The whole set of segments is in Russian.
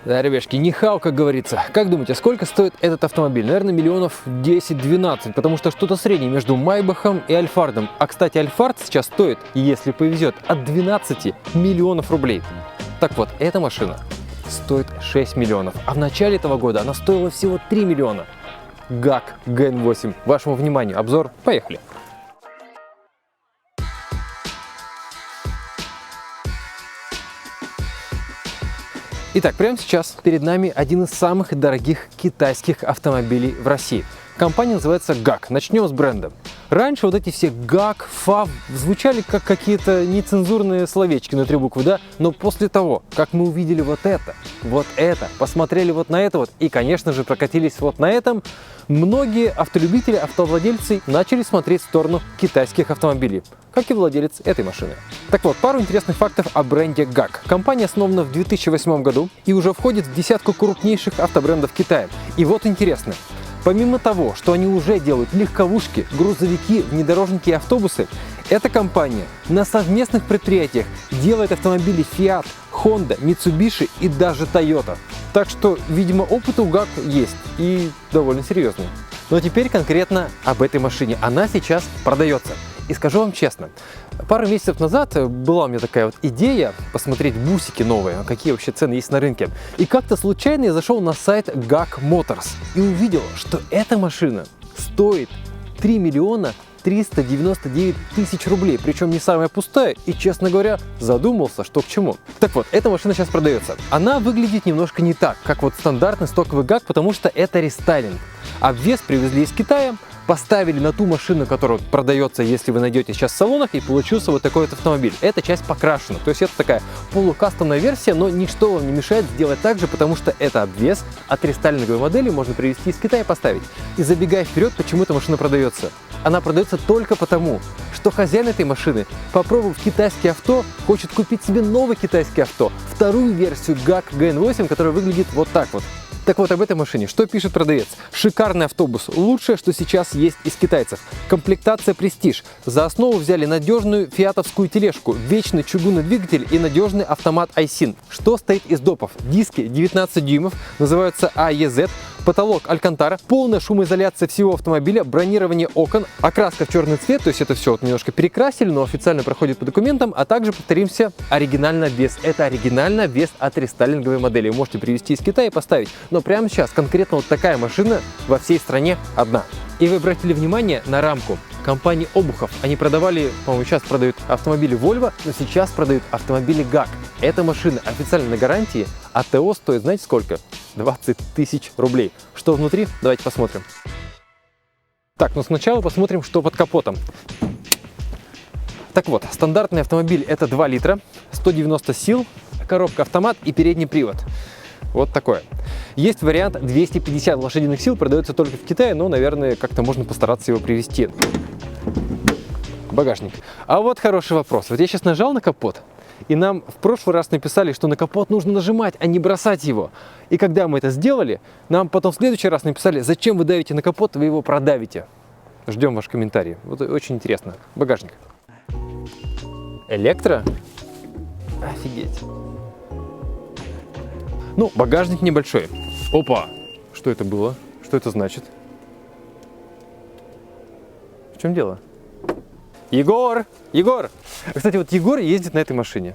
Да, ребяшки, нихау, как говорится. Как думаете, сколько стоит этот автомобиль? Наверное, миллионов 10-12, потому что что-то среднее между Майбахом и Альфардом. А, кстати, Альфард сейчас стоит, если повезет, от 12 миллионов рублей. Так вот, эта машина стоит 6 миллионов, а в начале этого года она стоила всего 3 миллиона. ГАК ГН8. Вашему вниманию обзор. Поехали. Итак, прямо сейчас перед нами один из самых дорогих китайских автомобилей в России. Компания называется ГАК. Начнем с бренда. Раньше вот эти все ГАК, ФАВ звучали как какие-то нецензурные словечки на 3 буквы, да? Но после того, как мы увидели вот это, посмотрели вот на это вот и, конечно же, прокатились вот на этом, многие автолюбители, автовладельцы начали смотреть в сторону китайских автомобилей, как и владелец этой машины. Так вот, пару интересных фактов о бренде ГАК. Компания основана в 2008 году и уже входит в десятку крупнейших автобрендов Китая. И вот интересно. Помимо того, что они уже делают легковушки, грузовики, внедорожники и автобусы, эта компания на совместных предприятиях делает автомобили Fiat, Honda, Mitsubishi и даже Toyota. Так что, видимо, опыт у ГАК есть и довольно серьезный. Но теперь конкретно об этой машине. Она сейчас продается. И скажу вам честно, пару месяцев назад была у меня такая вот идея посмотреть бусики новые, какие вообще цены есть на рынке. И как-то случайно я зашел на сайт GAK Motors и увидел, что эта машина стоит 3 миллиона 399 тысяч рублей, причем не самая пустая, и, честно говоря, задумался, что к чему. Так вот, эта машина сейчас продается. Она выглядит немножко не так, как вот стандартный стоковый ГАК, потому что это рестайлинг. Обвес привезли из Китая, поставили на ту машину, которая продается, если вы найдете сейчас в салонах, и получился вот такой вот автомобиль. Эта часть покрашена, то есть это такая полукастомная версия, но ничто вам не мешает сделать так же, потому что это обвес от рестайлинговой модели можно привезти из Китая и поставить. И забегая вперед, почему эта машина продается? Она продается только потому, что хозяин этой машины, попробовав китайское авто, хочет купить себе новое китайское авто, вторую версию ГАК ГН8, которая выглядит вот так вот. Так вот, об этой машине что пишет продавец? Шикарный автобус, лучшее, что сейчас есть из китайцев. Комплектация Prestige. За основу взяли надежную фиатовскую тележку, вечный чугунный двигатель и надежный автомат iSyn. Что стоит из допов? Диски 19 дюймов, называются AEZ, потолок Алькантара, полная шумоизоляция всего автомобиля, бронирование окон, окраска в черный цвет, то есть это все вот немножко перекрасили, но официально проходит по документам, а также, повторимся, оригинальный обвес. Это оригинальный обвес от рестайлинговой модели. Вы можете привезти из Китая и поставить. Но прямо сейчас конкретно вот такая машина во всей стране одна. И вы обратили внимание на рамку компании Обухов. Они продавали, по-моему, сейчас продают автомобили Volvo, но сейчас продают автомобили ГАК. Эта машина официально на гарантии, а ТО стоит, знаете сколько? 20 тысяч рублей. Что внутри? Давайте посмотрим. Так, но сначала посмотрим, что под капотом. Так вот, стандартный автомобиль это 2 литра, 190 сил, коробка автомат и передний привод. Вот такое. Есть вариант 250 лошадиных сил, продается только в Китае, но, наверное, как-то можно постараться его привезти. Багажник. А вот хороший вопрос. Вот я сейчас нажал на капот, и нам в прошлый раз написали, что на капот нужно нажимать, а не бросать его. И когда мы это сделали, нам потом в следующий раз написали, зачем вы давите на капот, вы его продавите. Ждем ваш комментарий. Вот очень интересно. Багажник. Электро? Офигеть. Ну, багажник небольшой. Опа! Что это было? Что это значит? В чем дело? Егор! Егор! Кстати, вот Егор ездит на этой машине.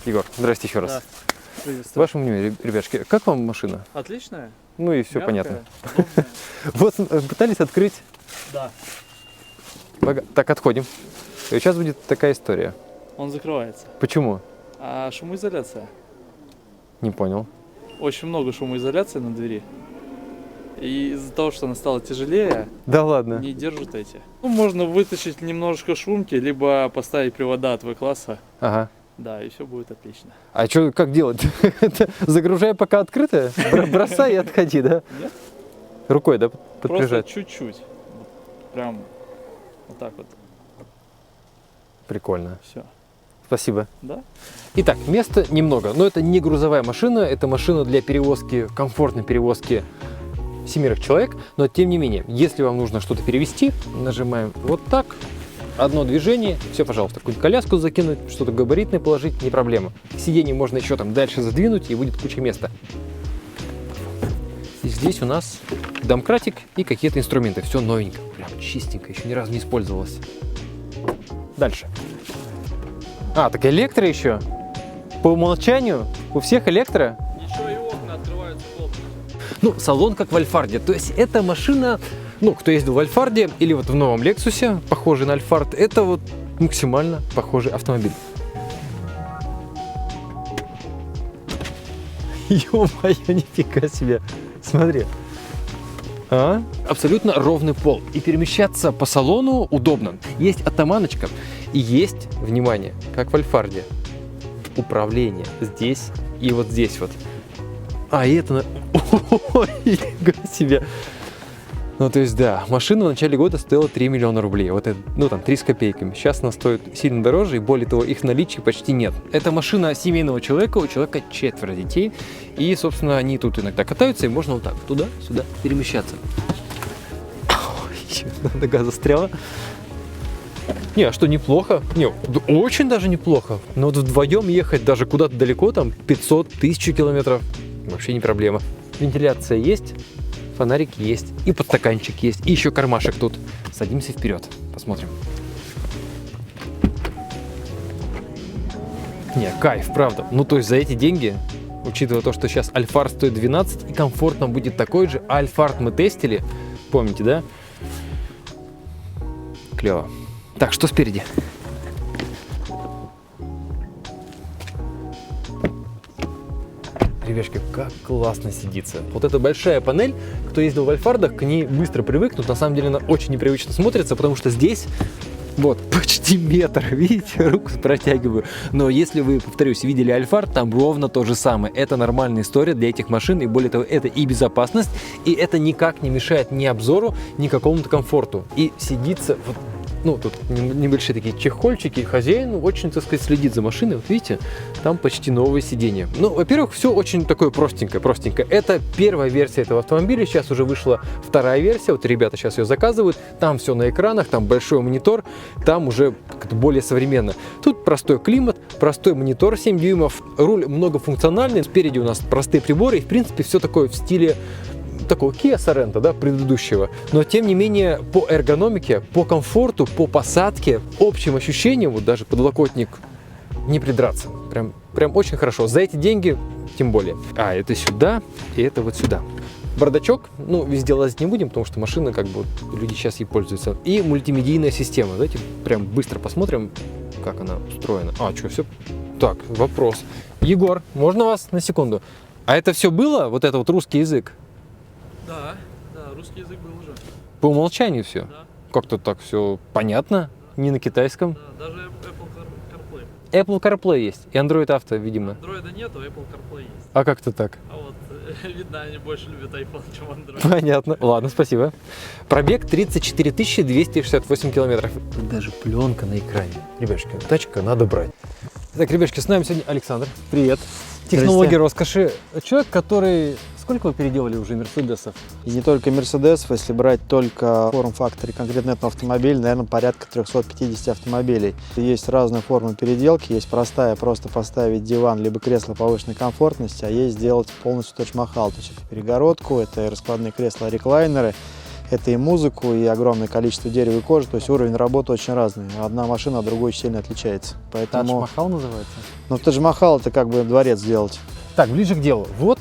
Егор, здрасте еще раз. Да. Вашему мнению, ребятушки, как вам машина? Отличная. Ну и все Мягкая, понятно. удобная. Вот пытались открыть. Да. Так, отходим. И сейчас будет такая история. Он закрывается. Почему? А шумоизоляция? Не понял. Очень много шумоизоляции на двери. И из-за того, что она стала тяжелее, Да ладно. не держит эти. Ну, можно вытащить немножечко шумки, либо поставить привода от В-класса. Ага. Да, и все будет отлично. А что, как делать? Загружай пока открытое, бросай и отходи, да? Нет? Рукой, да, Просто подпряжать? чуть-чуть. Прям вот так вот. Прикольно. Все. Спасибо. Да? Итак, места немного, но это не грузовая машина, это машина для перевозки, комфортной перевозки 7 человек, но тем не менее, если вам нужно что-то перевезти, нажимаем вот так, одно движение, все, пожалуйста, какую-нибудь коляску закинуть, что-то габаритное положить, не проблема. Сиденье можно еще там дальше задвинуть и будет куча места. И здесь у нас домкратик и какие-то инструменты. Все новенько, прям чистенько, еще ни разу не использовалось. Дальше. А, так электро еще. По умолчанию у всех электро. Еще и окна открываются полностью. Ну, салон как в Альфарде. То есть эта машина, ну, кто ездил в Альфарде или вот в новом Лексусе, похожий на Альфард, это вот максимально похожий автомобиль. Ё-моё, нифига себе. Смотри. А? Абсолютно ровный пол. И перемещаться по салону удобно. Есть атаманочка и есть, внимание, как в Альфарде, управление здесь и вот здесь вот. А, и это... Ой, нифига себе. Ну, то есть, да, машина в начале года стоила 3 миллиона рублей. Вот это, ну, там, 3 с копейками. Сейчас она стоит сильно дороже, и более того, их в наличии почти нет. Это машина семейного человека, у человека 4 детей. И, собственно, они тут иногда катаются, и можно вот так туда-сюда перемещаться. Ой, нога застряла. Не, а что, неплохо? Не, очень даже неплохо. Но вот вдвоем ехать даже куда-то далеко, там, 500-1000 километров, вообще не проблема. Вентиляция есть. Фонарик есть, и подстаканчик есть, и еще кармашек тут. Садимся вперед, посмотрим. Не, кайф, правда. Ну, то есть за эти деньги, учитывая то, что сейчас Альфард стоит 12, и комфорт нам будет такой же, а Альфард мы тестили, помните, да? Клево. Так, что спереди? Ребяшки, как классно сидится. Вот эта большая панель, кто ездил в Альфардах, к ней быстро привыкнут. На самом деле она очень непривычно смотрится, потому что здесь вот почти метр, видите, руку протягиваю. Но если вы, повторюсь, видели Альфард, там ровно то же самое. Это нормальная история для этих машин, и более того, это и безопасность, и это никак не мешает ни обзору, ни какому-то комфорту. И сидится вот. Ну, тут небольшие такие чехольчики, хозяин очень, так сказать, следит за машиной. Вот видите, там почти новое сиденье. Ну, во-первых, все очень такое простенькое. Это первая версия этого автомобиля, сейчас уже вышла вторая версия, вот ребята сейчас ее заказывают. Там все на экранах, там большой монитор, там уже как-то более современно. Тут простой климат, простой монитор 7 дюймов, руль многофункциональный, спереди у нас простые приборы, и, в принципе, все такое в стиле такого Kia Sorento, да, предыдущего. Но, тем не менее, по эргономике, по комфорту, по посадке, общим ощущениям, вот даже подлокотник, не придраться. Прям очень хорошо. За эти деньги тем более. А, это сюда, и это вот сюда. Бардачок, ну, везде лазить не будем, потому что машина, как бы, люди сейчас ей пользуются. И мультимедийная система. Давайте прям быстро посмотрим, как она устроена. А, что, все? Так, вопрос. Егор, можно вас на секунду? А это все было? Вот это вот русский язык? Да, русский язык был уже. По умолчанию все? Да. Как-то так все понятно? Не на китайском? Да, даже Apple CarPlay. Apple CarPlay есть и Android Auto, видимо. Андроида нету, Apple CarPlay есть. А как-то так? А вот, видно, они больше любят iPhone, чем Android. Понятно. Ладно, спасибо. Пробег 34 268 километров. Даже пленка на экране. Ребятушки, тачка надо брать. Так, ребятушки, с нами сегодня Александр. Привет. Технологии роскоши. Человек, который... Сколько вы переделали уже Мерседесов? И не только Мерседесов, если брать только форм-факторе конкретно этого автомобиля, наверное, порядка 350 автомобилей. Есть разные формы переделки, есть простая, просто поставить диван, либо кресло повышенной комфортности, а есть сделать полностью тадж-махал, то есть это перегородку, это и раскладные кресла-реклайнеры, это и музыку, и огромное количество дерева и кожи, то есть уровень работы очень разный. Одна машина от другой сильно отличается. Поэтому... Тадж-махал называется? Ну, тадж-махал это как бы дворец сделать. Так, ближе к делу. Вот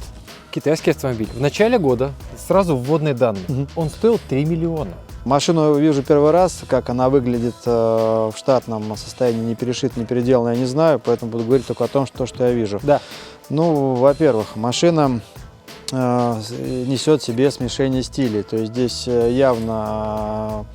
китайский автомобиль. В начале года, сразу вводные данные, он стоил 3 миллиона. Машину вижу первый раз, как она выглядит в штатном состоянии, не перешит, не переделана, я не знаю, поэтому буду говорить только о том, что я вижу. Да. Ну, во-первых, машина несет в себе смешение стилей, то есть здесь явно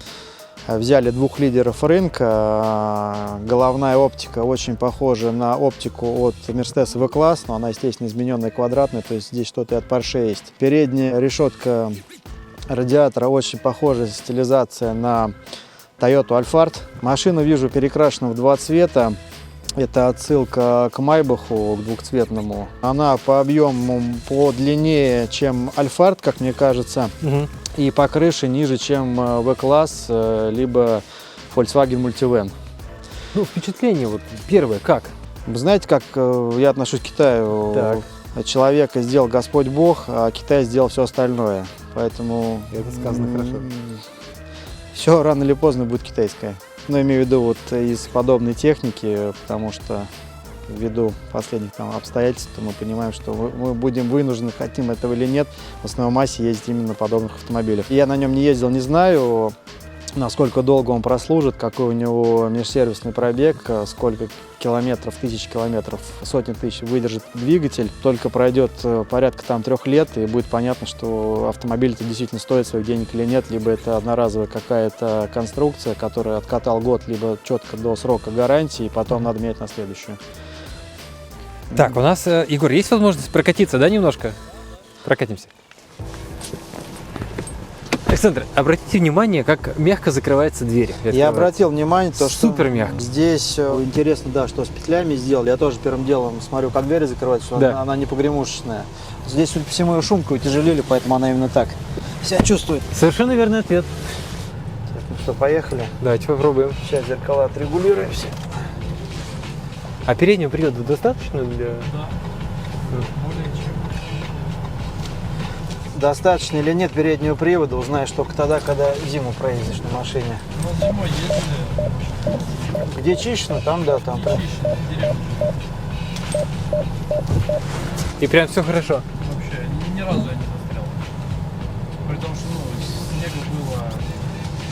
взяли двух лидеров рынка. Головная оптика очень похожа на оптику от Mercedes V-класс, но она, естественно, измененная, квадратная, то есть здесь что-то и от Porsche есть. Передняя решетка радиатора очень похожая стилизация на Toyota Alphard. Машину вижу перекрашена в два цвета. Это отсылка к Майбаху, к двухцветному. Она по объему подлиннее, чем Alphard, как мне кажется, и по крыше ниже, чем V-класс, либо Volkswagen Multivan. Ну, впечатление вот первое, как? Вы знаете, как я отношусь к Китаю? Так. человека сделал Господь Бог, а Китай сделал все остальное. Поэтому Это сказано хорошо. все рано или поздно будет китайское. Но имею в виду вот из подобной техники, потому что ввиду последних там обстоятельств мы понимаем, что мы будем вынуждены, хотим этого или нет, в основной массе ездить именно на подобных автомобилях. Я на нем не ездил, не знаю, насколько долго он прослужит, какой у него межсервисный пробег, сколько километров, тысяч километров, сотни тысяч выдержит двигатель. Только пройдет порядка там 3 лет, и будет понятно, что автомобиль-то действительно стоит своих денег или нет, либо это одноразовая какая-то конструкция, которая откатал год, либо четко до срока гарантии, и потом надо менять на следующую. Так, у нас, Егор, есть возможность прокатиться, да, немножко? Прокатимся. Александр, обратите внимание, как мягко закрывается дверь. Я обратил внимание, то, что Супер мягко. здесь интересно, да, что с петлями сделали. Я тоже первым делом смотрю, как дверь закрывается, что Да. она не погремушечная. Здесь, судя по всему, ее шумку утяжелили, поэтому она именно так себя чувствует. Совершенно верный ответ. Так, ну что, поехали. Давайте попробуем. Сейчас зеркала отрегулируем все. А переднего привода достаточно для... Достаточно или нет переднего привода, узнаешь только тогда, когда зиму проездишь на машине. Ну, зимой ездили, Где чищено, там, да, там. И прям все хорошо. вообще ни разу я не застрял. При том, что снега было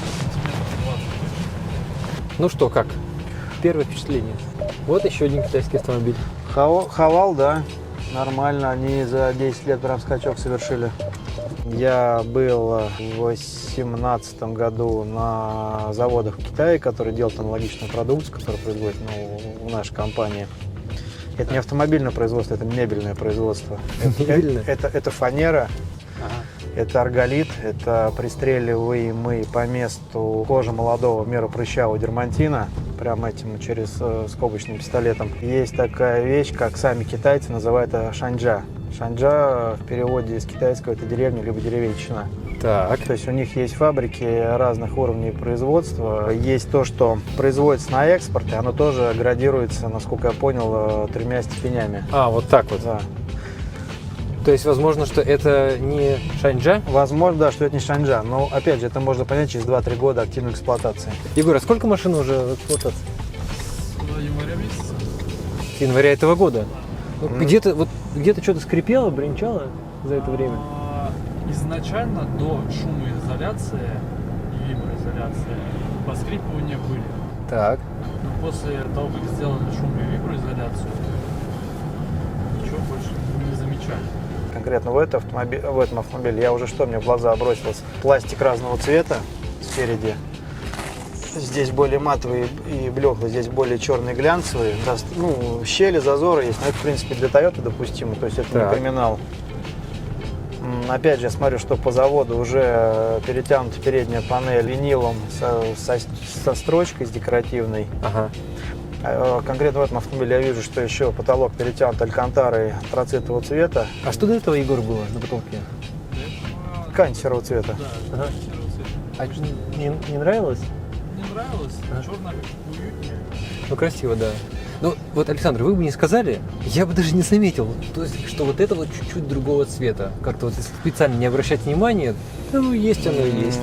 сантиметров 20. Ну что, как? Первое впечатление. Вот еще один китайский автомобиль. Хавал, да, нормально, они за 10 лет прям скачок совершили. Я был в 2018 году на заводах в Китае, которые делают аналогичную продукцию, которую производит в нашей компании. Это не автомобильное производство, это мебельное производство. Мебельное? Это фанера, это арголит, это пристреливаемый по месту кожи молодого в меру прыщавого дермантина, прям этим через скобочным пистолетом. Есть такая вещь, как сами китайцы называют это шанджа. Шанджа в переводе из китайского это деревня либо деревенщина. Так. То есть у них есть фабрики разных уровней производства. Есть то, что производится на экспорт, и оно тоже градируется, насколько я понял, 3 степенями. А, вот так вот. Да. То есть, возможно, что это не шанджа? Возможно, да, что это не шанджа, но, опять же, это можно понять через 2-3 года активной эксплуатации. Егор, а сколько машин уже в эксплуатации? С января месяца. С января этого года. Ну, где-то что-то скрипело, бренчало за это время? Изначально до шумоизоляции и виброизоляции поскрипывания были. Так. Но после того, как сделали шум и виброизоляцию, ничего больше не замечали. Конкретно в этом автомобиле я уже мне в глаза бросилось? Пластик разного цвета спереди. Здесь более матовый и блеклый, здесь более черный глянцевый. Ну, щели, зазоры есть, но это, в принципе, для Toyota допустимо, то есть это Так. не криминал. Опять же, я смотрю, что по заводу уже перетянута передняя панель винилом со строчкой, с декоративной. Ага. Конкретно в этом автомобиле я вижу, что еще потолок перетянут алькантарой антрацитового цвета, А что до этого, Егор, было на потолке? ткань серого цвета. Да, Ага. серого цвета. А не нравилось? Не нравилось, черная как уютнее. Ну, красиво, да. Ну, вот, Александр, вы бы не сказали, я бы даже не заметил, то есть, что вот это вот чуть-чуть другого цвета. Как-то вот если специально не обращать внимания, ну, есть оно и есть.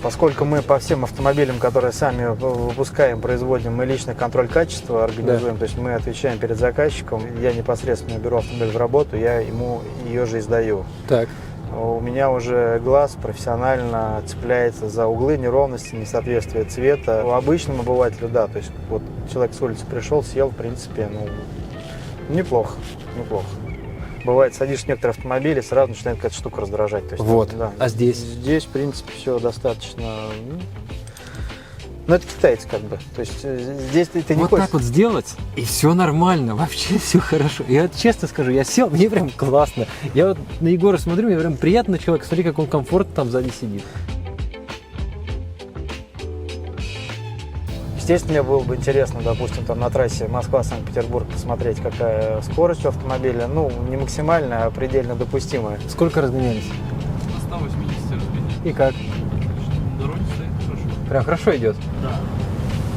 Поскольку мы по всем автомобилям, которые сами выпускаем, производим, мы личный контроль качества организуем, то есть мы отвечаем перед заказчиком, я непосредственно беру автомобиль в работу, я ему ее же издаю. Так. У меня уже глаз профессионально цепляется за углы, неровности, несоответствие цвета. У обычного обывателя, да, то есть вот человек с улицы пришел, съел, в принципе, неплохо. Бывает, садишь в некоторые автомобили, сразу начинает какая-то штука раздражать. То есть, Вот. да. А здесь? Здесь, в принципе, все достаточно. Ну, это китайцы как бы. То есть здесь ты не Вот хочешь. так вот сделать, и все нормально, вообще все хорошо. Я вот честно скажу, я сел, мне прям классно. Я вот на Егора смотрю, мне прям приятно человек, смотри, как он комфортно там сзади сидит. Естественно, мне было бы интересно, допустим, там на трассе Москва-Санкт-Петербург посмотреть, какая скорость у автомобиля. Ну, не максимальная, а предельно допустимая. Сколько разгонялись? На 180 разгоняли. И как? На дороге стоит хорошо. Прям хорошо идет. Да.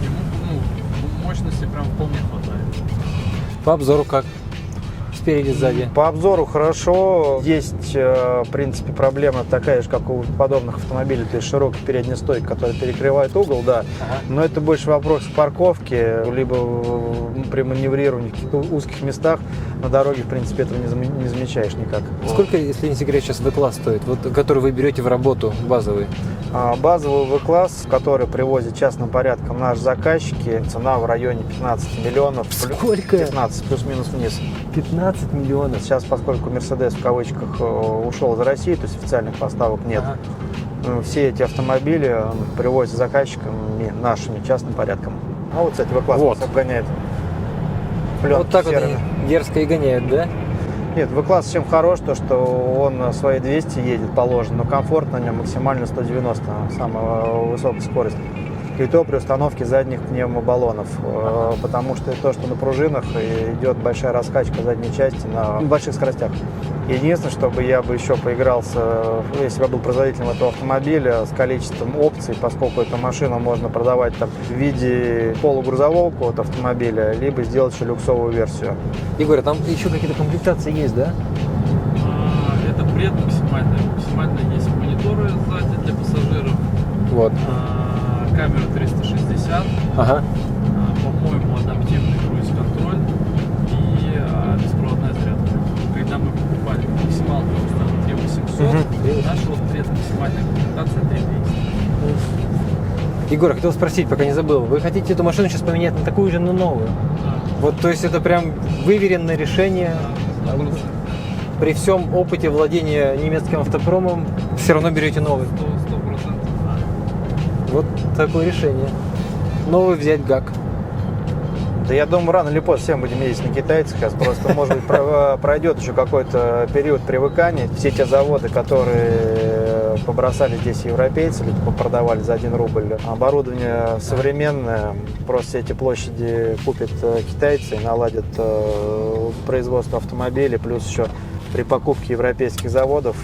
Ему, мощности прям вполне хватает. По обзору как? спереди, сзади? По обзору хорошо. Есть, в принципе, проблема такая же, как у подобных автомобилей. То есть широкая передняя стойка, которая перекрывает угол, да. Ага. Но это больше вопрос к парковке, либо при маневрировании в каких-то узких местах на дороге, в принципе, этого не замечаешь никак. Сколько, если не секрет, сейчас V-класс стоит, вот, который вы берете в работу, базовый? Базовый V-класс, который привозит частным порядком наши заказчики, цена в районе 15 миллионов. Сколько? 15, плюс-минус вниз. 15 миллионов. Сейчас, поскольку Мерседес в кавычках ушел из России, то есть официальных поставок нет, все эти автомобили привозят заказчиками нашими частным порядком. А вот, кстати, V-класс Вот. нас обгоняет. Вот так вот серыми. они дерзко и гоняют, да? Нет, V-класс чем хорош, то что он свои 200 едет положено, но комфорт на нем максимально 190, самая высокая скорость. И то при установке задних пневмобаллонов, потому что то, что на пружинах идет большая раскачка задней части на больших скоростях. Единственное, чтобы я бы еще поигрался, если бы я был производителем этого автомобиля, с количеством опций, поскольку эту машину можно продавать там, в виде полугрузового какого-то автомобиля, либо сделать еще люксовую версию. Егор, а там еще какие-то комплектации есть, да? Это пред максимальная. Максимально есть мониторы сзади для пассажиров, Вот. камера 360, Ага. по-моему, адаптивный круиз-контроль и беспроводная зарядка. Когда мы покупали максималку, стоила 3800, наша вот пред максимальная комплектация 3200. Егор, хотел спросить, пока не забыл. Вы хотите эту машину сейчас поменять на такую же, но новую? Вот, то есть это прям выверенное решение. 100%. При всем опыте владения немецким автопромом все равно берете новый. 100%. Вот такое решение. Новый взять ГАК. Да я думаю, рано или поздно всем будем ездить на китайцах. Сейчас просто, может быть, пройдет еще какой-то период привыкания. Все те заводы, которые побросали здесь европейцы, или продавали за 1 рубль, оборудование современное, просто все эти площади купят китайцы и наладят производство автомобилей, плюс еще при покупке европейских заводов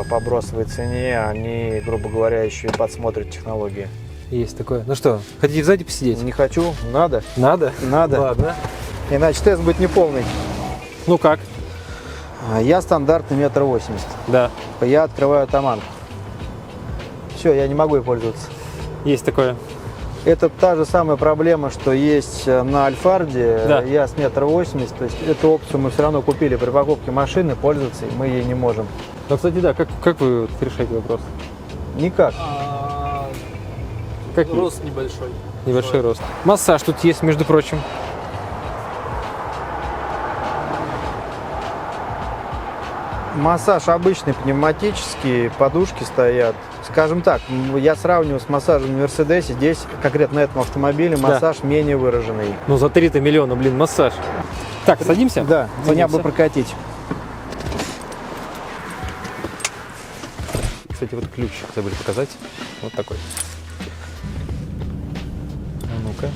по бросовой цене они, грубо говоря, еще и подсмотрят технологии. Есть такое. Ну что, хотите сзади посидеть? Не хочу, надо. Надо? Надо. Ладно. Иначе тест будет неполный. Ну как? Я стандартный 1,80 м. Да, Я открываю атаман. Все, я не могу ей пользоваться. есть такое. Это та же самая проблема, что есть на Альфарде. Да. Я с 1,80 м. То есть эту опцию мы все равно купили при покупке машины, пользоваться мы ей не можем. Ну, кстати, да, как вы решаете вопрос? Никак. Как Рост небольшой. небольшой рост. Массаж тут есть, между прочим. Массаж обычный, пневматический, подушки стоят. Скажем так, я сравниваю с массажем на Мерседесе. Здесь, конкретно на этом автомобиле, массаж менее выраженный. Ну, за 3 миллиона, блин, массаж. Так, садимся? Да, меня бы Садимся. прокатить. Кстати, вот ключ забыли показать. Вот такой. А ну-ка.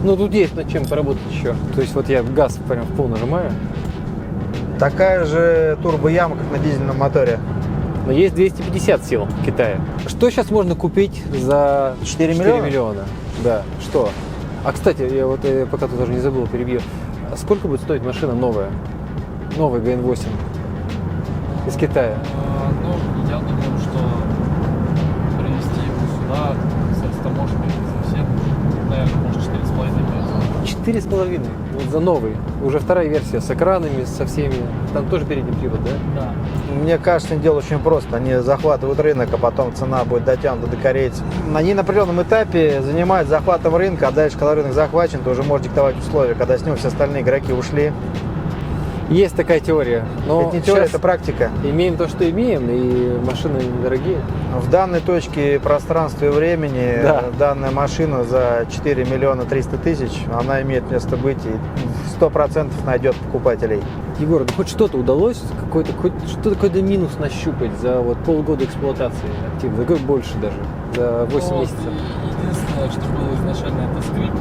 Ну, тут есть над чем поработать еще. То есть вот я газ прям в пол нажимаю. Такая же турбояма, как на дизельном моторе. Но есть 250 сил в Китае. Что сейчас можно купить за 4 миллиона? Да, что? А, кстати, я вот пока тут даже не забыл, перебью. А сколько будет стоить машина новая? Новый ГН-8 из Китая. Ну, я думаю, что привезти его сюда с таможней совсем, наверное, может 4,5. 4,5 вот за новый. Уже вторая версия с экранами, со всеми. Там тоже передний привод, да? Да. Мне кажется, дело очень просто. Они захватывают рынок, а потом цена будет дотянута до корейцев. Они на определенном этапе занимают захватом рынка, а дальше, когда рынок захвачен, ты уже можешь диктовать условия. Когда с него все остальные игроки ушли. Есть такая теория. Но Это не теория, сейчас это практика. имеем то, что имеем, и машины недорогие. В данной точке пространства и времени Да. данная машина за 4 миллиона 300 тысяч, она имеет место быть и 100% найдет покупателей. Егор, ну хоть что-то удалось, хоть какой-то минус нащупать за вот полгода эксплуатации активно, за год больше даже, за 8 месяцев. Единственное, что было изначально, это скрипт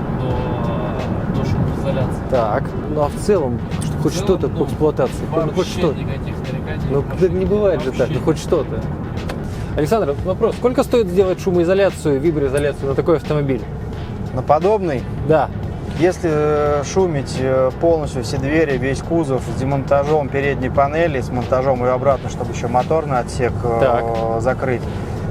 до шумоизоляции. Так, ну а в целом, хоть В целом, что-то ну, по эксплуатации, ну хоть Вообще что-то. никаких нареканий. Ну Вообще не бывает же так, ну хоть что-то. Александр, вопрос, сколько стоит сделать шумоизоляцию, виброизоляцию на такой автомобиль? На подобный Да. Если шумить полностью все двери, весь кузов с демонтажом передней панели, с монтажом ее обратно, чтобы еще моторный отсек закрыть,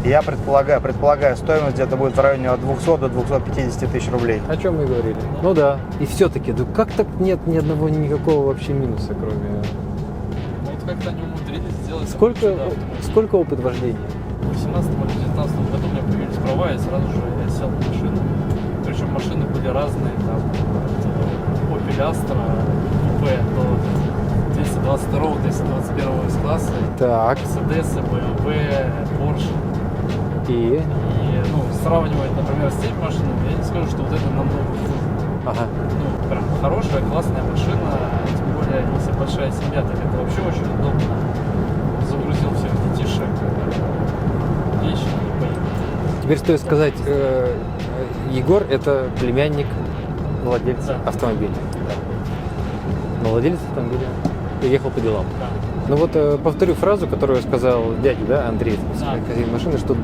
я предполагаю, стоимость где-то будет в районе от 200 до 250 тысяч рублей. О чем мы говорили. Ну да. И все-таки, ну как так нет ни одного никакого вообще минуса, кроме... Ну, вот как-то они умудрились сделать... Сколько опыт вождения? В 2018 или 2019 году у меня появились права, и сразу же я сел в машину. Причем машины были разные, там, от Opel Astra, купе до 222-221 S-класса, Так. Mercedes, BMW, Porsche. И? Ну, сравнивать, например, с теми машинами, я не скажу, что вот это намного хуже. Ага. Ну, прям хорошая, классная машина, тем более, если большая семья, так это вообще очень удобно. Загрузил всех детишек, вещи и поехал. Теперь стоит сказать, Егор – это племянник владельца автомобиля. Да. Но владелец автомобиля уехал по делам. Да. Ну вот повторю фразу, которую сказал дядя, да, Андрей, хозяин машины, что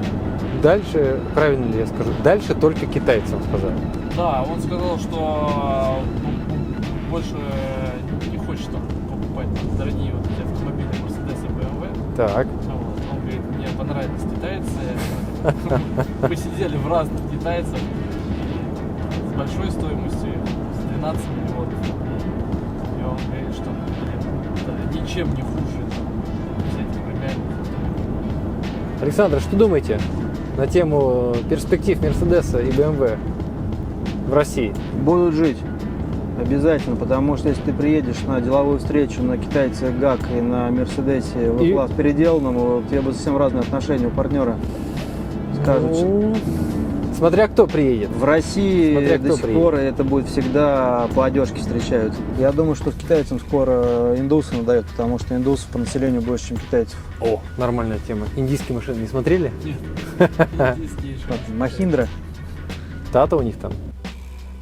дальше, правильно ли я скажу, дальше только китайцам сказал. Да, он сказал, что больше не хочет там покупать дорогие вот эти автомобили Mercedes и BMW. Так. Вот. Он говорит, мне понравились китайцы. Посидели в разных китайцах с большой стоимостью, с 12 миллионов. И он говорит, что это ничем не хуже взять премиальных. Александр, что думаете на тему перспектив Мерседеса и BMW в России? Будут жить. Обязательно, потому что если ты приедешь на деловую встречу на китайце ГАК и на Мерседесе В-класс переделанному, у тебя будут совсем разные отношения у партнера. Скажут, Ну, смотря кто приедет. в России смотря до кто сих приедет. пор это будет всегда по одежке встречают. Я думаю, что китайцам скоро индусы надают, потому что индусов по населению больше, чем китайцев. О, нормальная тема. Индийские машины не смотрели? Нет, индийские еще. Махиндра. Тата у них там.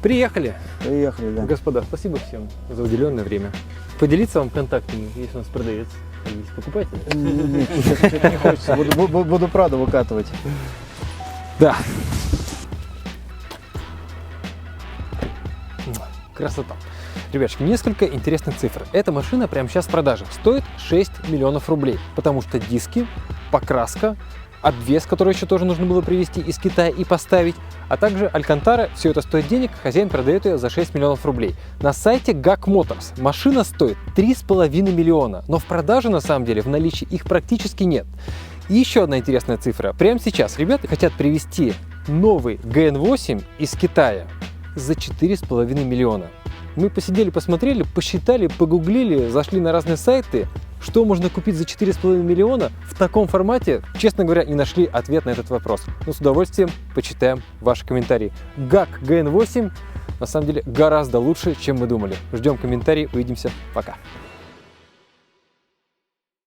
Приехали. Приехали, да. Господа, спасибо всем за уделенное время. Поделиться вам контактами, если у нас продавец, есть покупатель. Нет, что-то не хочется. Буду Праду выкатывать. Да. Красота. Ребятушки, несколько интересных цифр. Эта машина прямо сейчас в продаже. Стоит 6 миллионов рублей, потому что диски, покраска, обвес, который еще тоже нужно было привезти из Китая и поставить, а также алькантара. Все это стоит денег, хозяин продает ее за 6 миллионов рублей. На сайте GAC Motors машина стоит 3,5 миллиона, но в продаже на самом деле в наличии их практически нет. И еще одна интересная цифра. Прямо сейчас ребята хотят привезти новый GN8 из Китая за 4,5 миллиона. Мы посидели, посмотрели, посчитали, погуглили, зашли на разные сайты. Что можно купить за 4,5 миллиона в таком формате, честно говоря, не нашли ответ на этот вопрос. Но с удовольствием почитаем ваши комментарии. GAC GN8 на самом деле гораздо лучше, чем мы думали. Ждем комментарии, увидимся, пока.